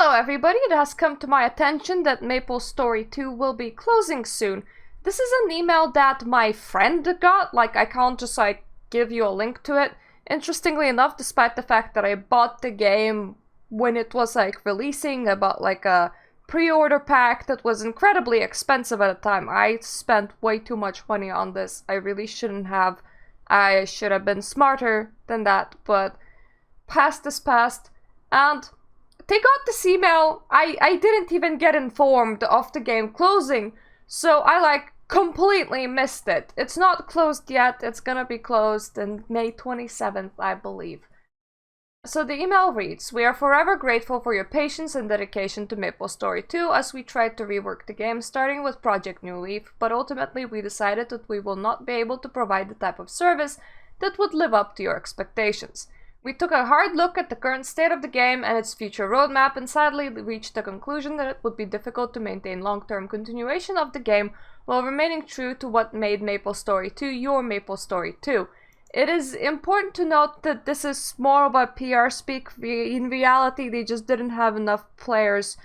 Hello everybody, it has come to my attention that Maplestory 2 will be closing soon. This is an email that my friend got, like I can't just give you a link to it. Interestingly enough, despite the fact that I bought the game when it was releasing, I bought a pre-order pack that was incredibly expensive at the time. I spent way too much money on this. I really shouldn't have. I should have been smarter than that, but past is past, and they got this email. I didn't even get informed of the game closing, so I completely missed it. It's not closed yet. It's gonna be closed on May 27th, I believe. So the email reads, "We are forever grateful for your patience and dedication to Maplestory 2 as we tried to rework the game, starting with Project New Leaf, but ultimately we decided that we will not be able to provide the type of service that would live up to your expectations. We took a hard look at the current state of the game and its future roadmap and sadly reached the conclusion that it would be difficult to maintain long-term continuation of the game while remaining true to what made Maplestory 2 your Maplestory 2. It is important to note that this is more of a PR speak. In reality, they just didn't have enough players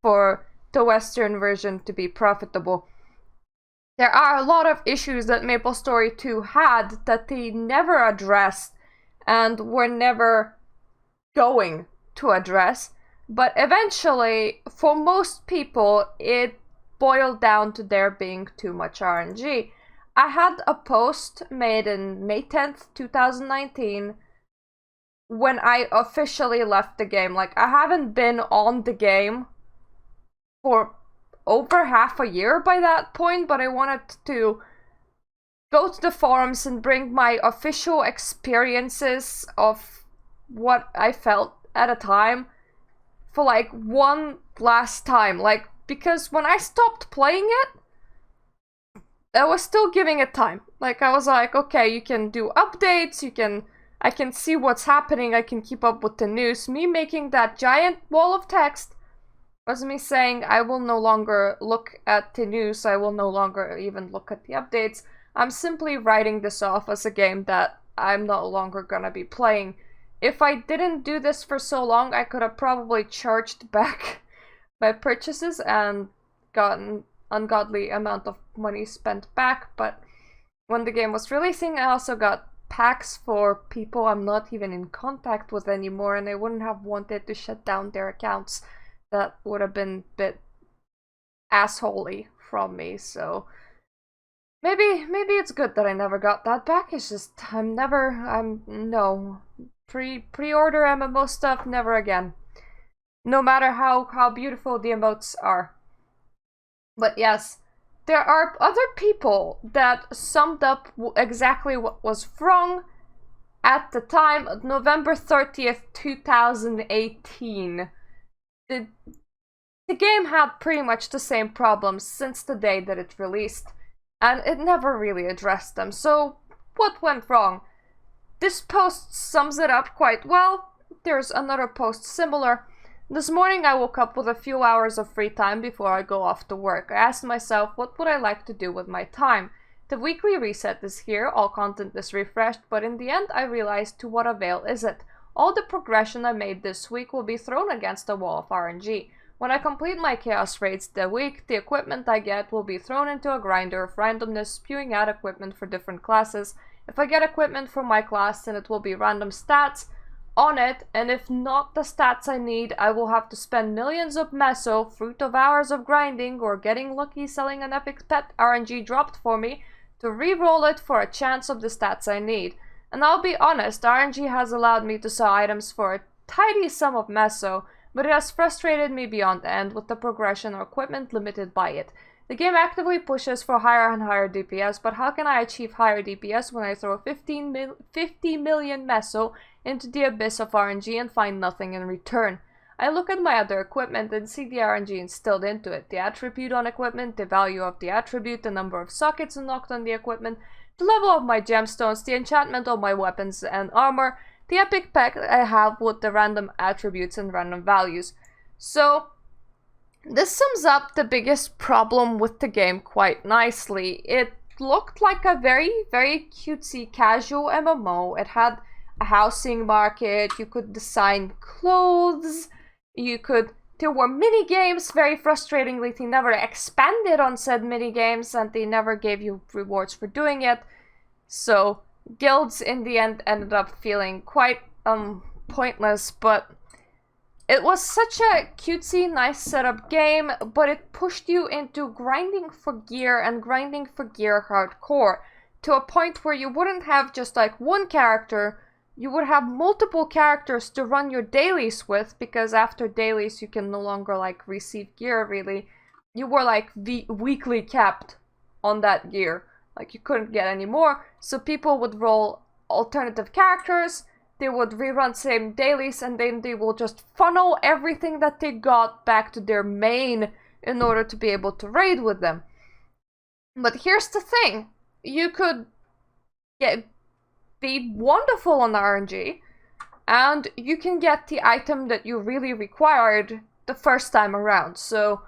for the Western version to be profitable. There are a lot of issues that Maplestory 2 had that they never addressed and were never going to address, but eventually, for most people, it boiled down to there being too much RNG. I had a post made in May 10th, 2019, when I officially left the game. I haven't been on the game for over half a year by that point, but I wanted to go to the forums and bring my official experiences of what I felt at a time for one last time. Because when I stopped playing it, I was still giving it time. I was okay, you can do updates, I can see what's happening, I can keep up with the news. Me making that giant wall of text was me saying I will no longer look at the news, I will no longer even look at the updates. I'm simply writing this off as a game that I'm no longer gonna be playing. If I didn't do this for so long, I could have probably charged back my purchases and gotten ungodly amount of money spent back, but when the game was releasing, I also got packs for people I'm not even in contact with anymore, and I wouldn't have wanted to shut down their accounts. That would have been a bit assholey from me, so maybe it's good that I never got that back. It's just no pre-order MMO stuff, never again. No matter how beautiful the emotes are. But yes, there are other people that summed up exactly what was wrong at the time, November 30th, 2018. The game had pretty much the same problems since the day that it released, and it never really addressed them. So, what went wrong? This post sums it up quite well. There's another post similar. This morning I woke up with a few hours of free time before I go off to work. I asked myself, what would I like to do with my time? The weekly reset is here, all content is refreshed, but in the end I realized, to what avail is it? All the progression I made this week will be thrown against a wall of RNG. When I complete my chaos raids the week, the equipment I get will be thrown into a grinder of randomness, spewing out equipment for different classes. If I get equipment from my class, then it will be random stats on it, and if not the stats I need, I will have to spend millions of meso, fruit of hours of grinding, or getting lucky selling an epic pet RNG dropped for me, to re-roll it for a chance of the stats I need. And I'll be honest, RNG has allowed me to sell items for a tidy sum of meso, but it has frustrated me beyond end with the progression or equipment limited by it. The game actively pushes for higher and higher DPS, but how can I achieve higher DPS when I throw 50 million meso into the abyss of RNG and find nothing in return? I look at my other equipment and see the RNG instilled into it, the attribute on equipment, the value of the attribute, the number of sockets unlocked on the equipment, the level of my gemstones, the enchantment of my weapons and armor, the epic pack I have with the random attributes and random values. So this sums up the biggest problem with the game quite nicely. It looked like a very, very cutesy casual MMO. It had a housing market, you could design clothes, you could There were mini games. Very frustratingly, they never expanded on said mini games, and they never gave you rewards for doing it. So guilds in the end ended up feeling quite pointless, but it was such a cutesy, nice setup game, but it pushed you into grinding for gear and grinding for gear hardcore, to a point where you wouldn't have just like one character, you would have multiple characters to run your dailies with, because after dailies you can no longer like receive gear really. You were like weekly capped on that gear, like you couldn't get any more, so people would roll alternative characters, they would rerun same dailies, and then they will just funnel everything that they got back to their main in order to be able to raid with them. But here's the thing, you could be wonderful on RNG, and you can get the item that you really required the first time around. So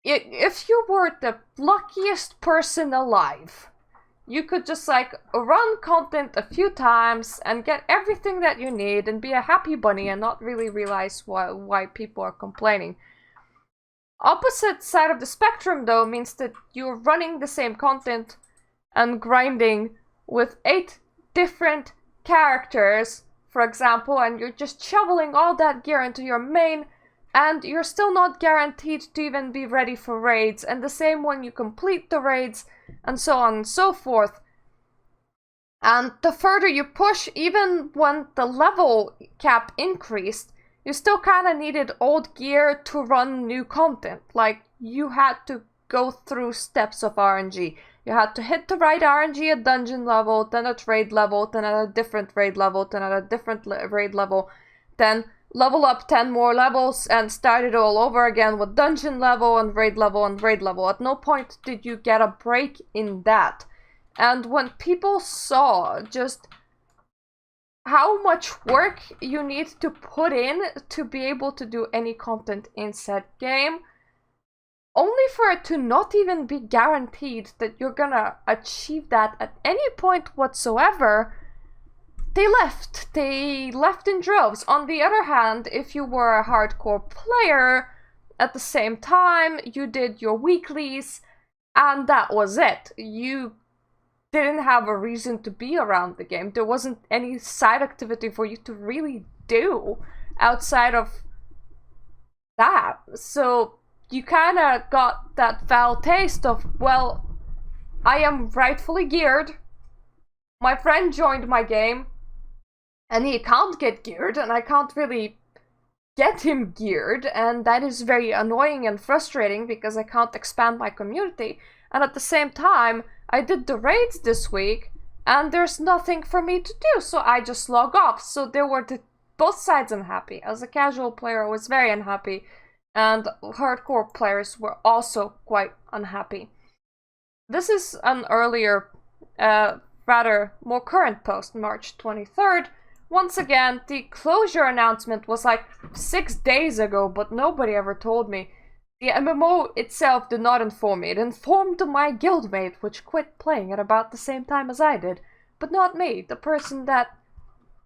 if you were the luckiest person alive, you could just like run content a few times and get everything that you need and be a happy bunny and not really realize why people are complaining. Opposite side of the spectrum though means that you're running the same content and grinding with 8 different characters, for example, and you're just shoveling all that gear into your main, and you're still not guaranteed to even be ready for raids, and the same when you complete the raids, and so on and so forth. And the further you push, even when the level cap increased, you still kinda needed old gear to run new content. Like, you had to go through steps of RNG. You had to hit the right RNG at dungeon level, then at raid level, then at a different raid level, then at a different raid level, then level up 10 more levels and start it all over again with dungeon level and raid level and raid level. At no point did you get a break in that. And when people saw just how much work you need to put in to be able to do any content in said game, only for it to not even be guaranteed that you're gonna achieve that at any point whatsoever, they left. They left in droves. On the other hand, if you were a hardcore player, at the same time, you did your weeklies, and that was it. You didn't have a reason to be around the game. There wasn't any side activity for you to really do outside of that. So you kind of got that foul taste of, well, I am rightfully geared. My friend joined my game, and he can't get geared, and I can't really get him geared, and that is very annoying and frustrating because I can't expand my community. And at the same time, I did the raids this week, and there's nothing for me to do, so I just log off. So there were both sides unhappy. As a casual player, I was very unhappy, and hardcore players were also quite unhappy. This is an earlier, rather more current post, March 23rd. Once again, the closure announcement was like 6 days ago, but nobody ever told me. The MMO itself did not inform me. It informed my guildmate, which quit playing at about the same time as I did, but not me, the person that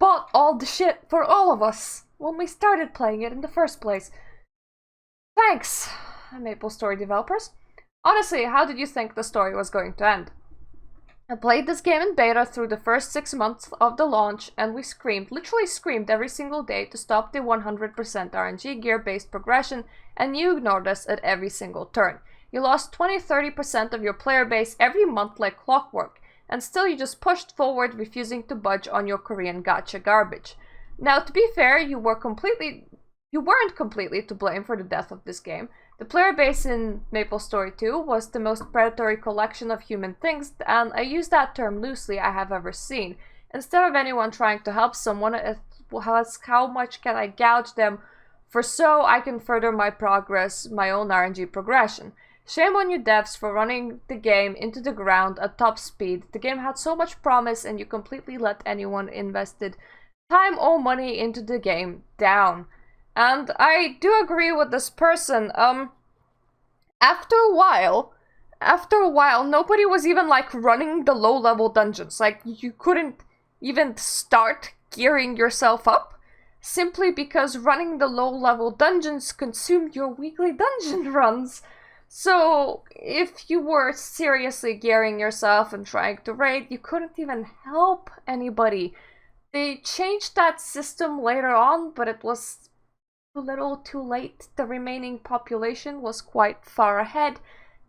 bought all the shit for all of us when we started playing it in the first place. Thanks, Maplestory developers. Honestly, how did you think the story was going to end? I played this game in beta through the first 6 months of the launch, and we literally screamed every single day to stop the 100% RNG gear-based progression, and you ignored us at every single turn. You lost 20-30% of your player base every month like clockwork, and still you just pushed forward, refusing to budge on your Korean gacha garbage. Now, to be fair, you weren't completely to blame for the death of this game. The player base in Maplestory 2 was the most predatory collection of human things, and I use that term loosely, I have ever seen. Instead of anyone trying to help someone, it was how much can I gouge them for so I can further my own RNG progression. Shame on you devs for running the game into the ground at top speed. The game had so much promise and you completely let anyone invested time or money into the game down. And I do agree with this person. After a while, nobody was even like running the low-level dungeons. Like, you couldn't even start gearing yourself up. simply because running the low-level dungeons consumed your weekly dungeon runs. So if you were seriously gearing yourself and trying to raid, you couldn't even help anybody. They changed that system later on, but it was too little too late. The remaining population was quite far ahead.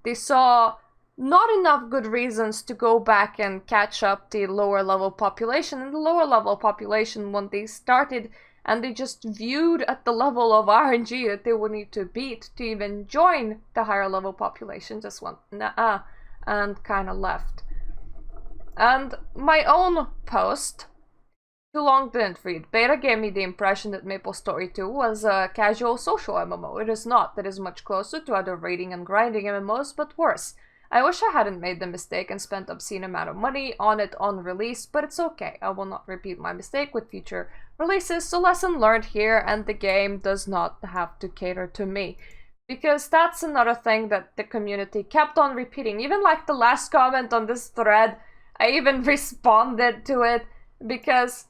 They saw not enough good reasons to go back and catch up the lower level population. And the lower level population, when they started and they just viewed at the level of RNG that they would need to beat to even join the higher level population, just went nah, and kind of left. And my own post, too long didn't read. Beta gave me the impression that Maplestory 2 was a casual social MMO. It is not. That is much closer to other raiding and grinding MMOs, but worse. I wish I hadn't made the mistake and spent obscene amount of money on it on release, but it's okay. I will not repeat my mistake with future releases, so lesson learned here, and the game does not have to cater to me. Because that's another thing that the community kept on repeating. Even like the last comment on this thread, I even responded to it, because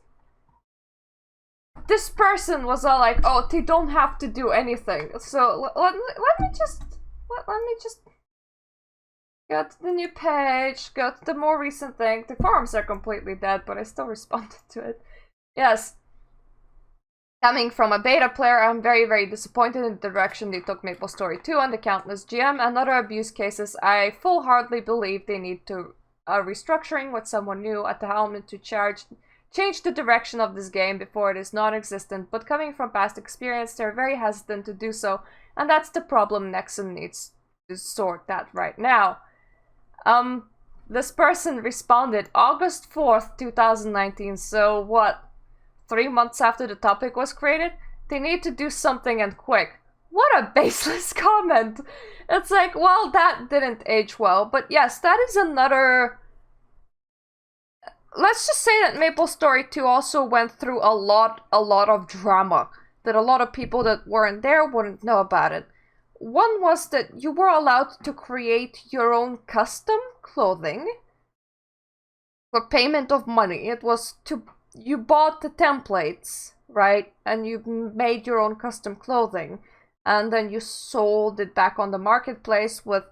this person was all like, oh, they don't have to do anything. So let me just go to the new page, go to the more recent thing. The forums are completely dead, but I still responded to it. Yes. Coming from a beta player, I'm very, very disappointed in the direction they took Maplestory 2 and the Countless GM and other abuse cases. I full-heartedly believe they need to restructuring with someone new at the helm to change the direction of this game before it is non-existent, but coming from past experience, they're very hesitant to do so, and that's the problem Nexon needs to sort that right now. This person responded August 4th, 2019, so what, 3 months after the topic was created? They need to do something and quick. What a baseless comment! It's like, well, that didn't age well, but yes, that is another... Let's just say that Maplestory 2 also went through a lot of drama that a lot of people that weren't there wouldn't know about it. One was that you were allowed to create your own custom clothing for payment of money. It was you bought the templates, right? And you made your own custom clothing. And then you sold it back on the marketplace with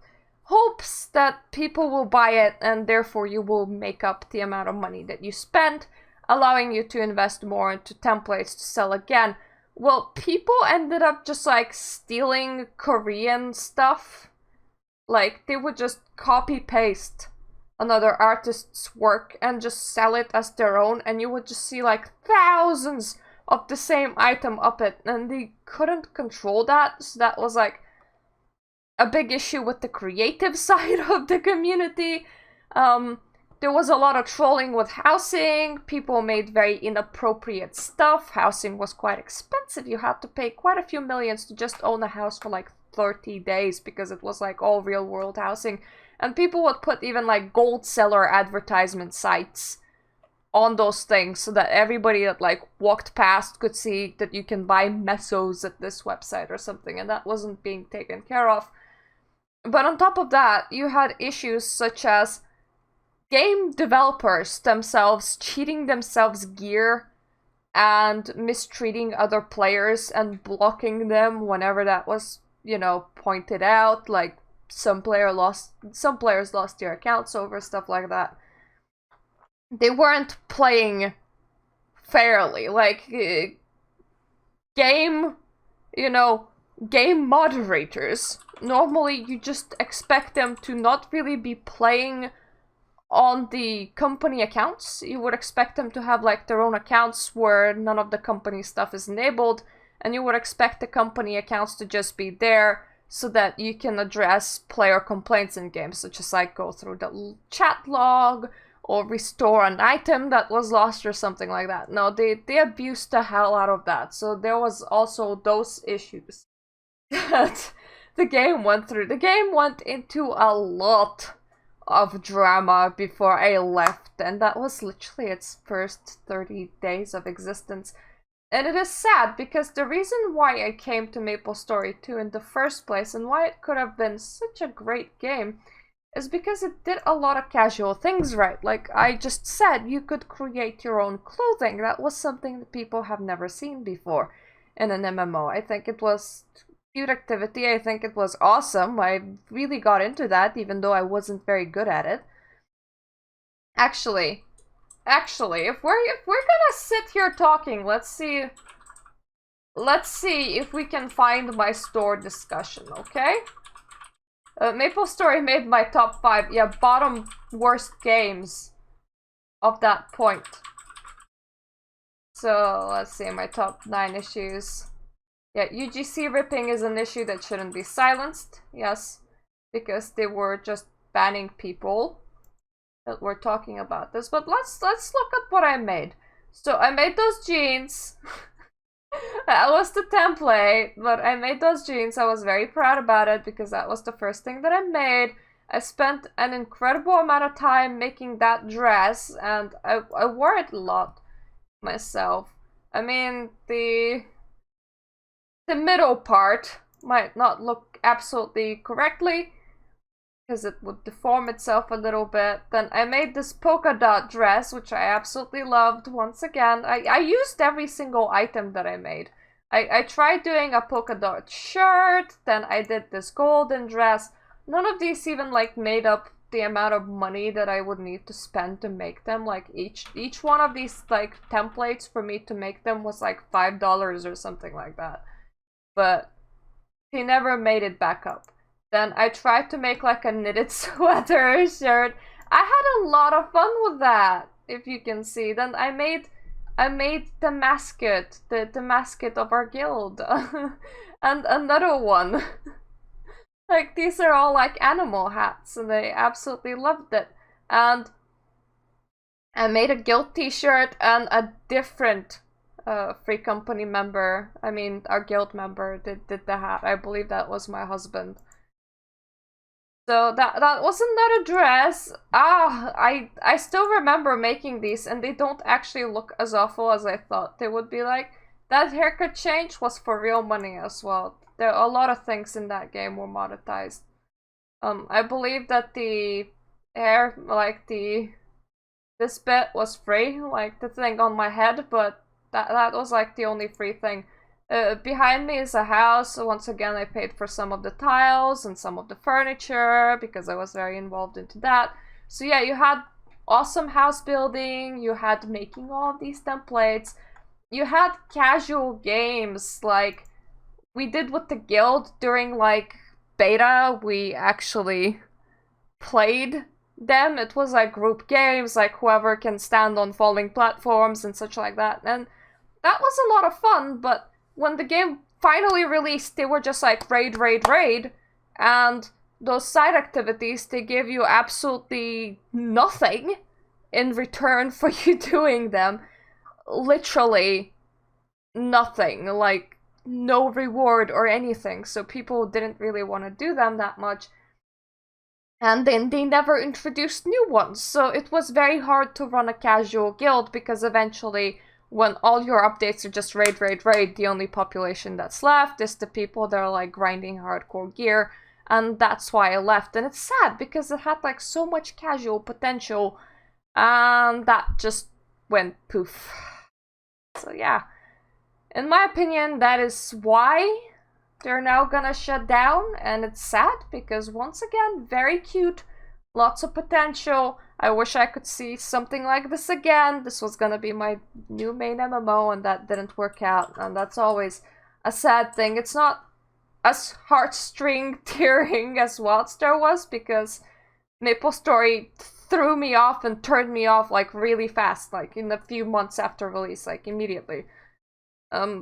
hopes that people will buy it, and therefore you will make up the amount of money that you spent, allowing you to invest more into templates to sell again. Well, people ended up just like stealing Korean stuff. Like, they would just copy-paste another artist's work and just sell it as their own, and you would just see like thousands of the same item up it, and they couldn't control that, so that was like a big issue with the creative side of the community. There was a lot of trolling with housing. People made very inappropriate stuff. Housing was quite expensive. You had to pay quite a few millions to just own a house for like 30 days because it was like all real world housing. And people would put even like gold seller advertisement sites on those things so that everybody that like walked past could see that you can buy mesos at this website or something, and that wasn't being taken care of. But on top of that, you had issues such as game developers themselves cheating themselves gear and mistreating other players and blocking them whenever that was, you know, pointed out. Like some players lost their accounts over stuff like that. They weren't playing fairly. Like game moderators, normally you just expect them to not really be playing on the company accounts. You would expect them to have like their own accounts where none of the company stuff is enabled, and you would expect the company accounts to just be there so that you can address player complaints in games, such as like go through the chat log or restore an item that was lost or something like that. No, they abused the hell out of that. So there was also those issues that the game went through. The game went into a lot of drama before I left, and that was literally its first 30 days of existence. And it is sad because the reason why I came to Maplestory 2 in the first place and why it could have been such a great game is because it did a lot of casual things right. Like I just said, you could create your own clothing. That was something that people have never seen before in an MMO. I think it was cute activity. I think it was awesome. I really got into that, even though I wasn't very good at it. Actually, if we're gonna sit here talking, let's see if we can find my store discussion, okay? Maplestory made my top 5, yeah, bottom worst games of that point. So, let's see, my top 9 issues. Yeah, UGC ripping is an issue that shouldn't be silenced, yes, because they were just banning people that were talking about this. But let's look at what I made. So, I made those jeans. That was the template, but I made those jeans. I was very proud about it because that was the first thing that I made. I spent an incredible amount of time making that dress, and I wore it a lot myself. I mean, the middle part might not look absolutely correctly because it would deform itself a little bit. Then I made this polka dot dress, which I absolutely loved. Once again, I used every single item that I made. I tried doing a polka dot shirt, then I did this golden dress. None of these even like made up the amount of money that I would need to spend to make them. Like each one of these like templates for me to make them was like $5 or something like that. But he never made it back up. Then I tried to make like a knitted sweater shirt. I had a lot of fun with that, if you can see. Then I made the mascot, the mascot of our guild. And another one. Like, these are all like animal hats, and they absolutely loved it. And I made a guild t-shirt, and a different free company member, I mean our guild member, did the hat. I believe that was my husband. So that was another dress. I still remember making these, and they don't actually look as awful as I thought they would be. Like, that haircut change was for real money as well. There are a lot of things in that game were monetized. I believe that the hair, like this bit was free, like the thing on my head, but that was like the only free thing. Behind me is a house. Once again, I paid for some of the tiles and some of the furniture because I was very involved into that. So yeah, you had awesome house building, you had making all of these templates, you had casual games like we did with the guild during like beta. We actually played them. It was like group games, like whoever can stand on falling platforms and such like that. And that was a lot of fun, but when the game finally released, they were just like raid, raid, raid, and those side activities, they give you absolutely nothing in return for you doing them. Literally nothing, like no reward or anything, so people didn't really want to do them that much. And then they never introduced new ones, so it was very hard to run a casual guild because eventually when all your updates are just raid, raid, raid, the only population that's left is the people that are like grinding hardcore gear, and that's why I left. And it's sad because it had like so much casual potential, and that just went poof. So yeah, in my opinion, that is why they're now gonna shut down, and it's sad because once again, very cute, lots of potential. I wish I could see something like this again. This was gonna be my new main MMO, and that didn't work out, and that's always a sad thing. It's not as heartstring tearing as Wildstar was, because Maplestory threw me off and turned me off like really fast, like in a few months after release, like immediately.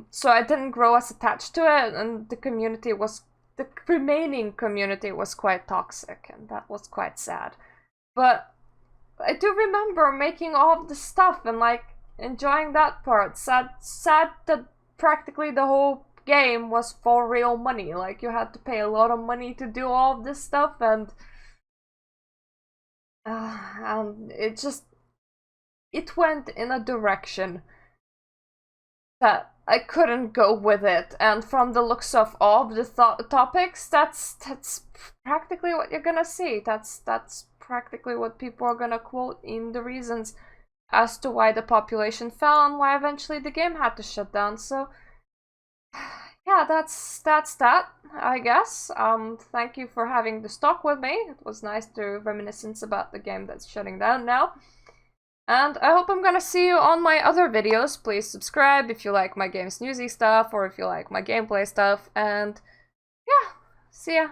So I didn't grow as attached to it, and the remaining community was quite toxic, and that was quite sad. But I do remember making all of the stuff and like enjoying that part. Sad that practically the whole game was for real money. Like, you had to pay a lot of money to do all of this stuff, and it went in a direction that I couldn't go with it, and from the looks of all of the topics, that's practically what you're gonna see. That's practically what people are gonna quote in the reasons as to why the population fell and why eventually the game had to shut down. So yeah, that's that, I guess. Thank you for having this talk with me. It was nice to reminiscence about the game that's shutting down now. And I hope I'm gonna see you on my other videos. Please subscribe if you like my games newsy stuff or if you like my gameplay stuff. And yeah, see ya.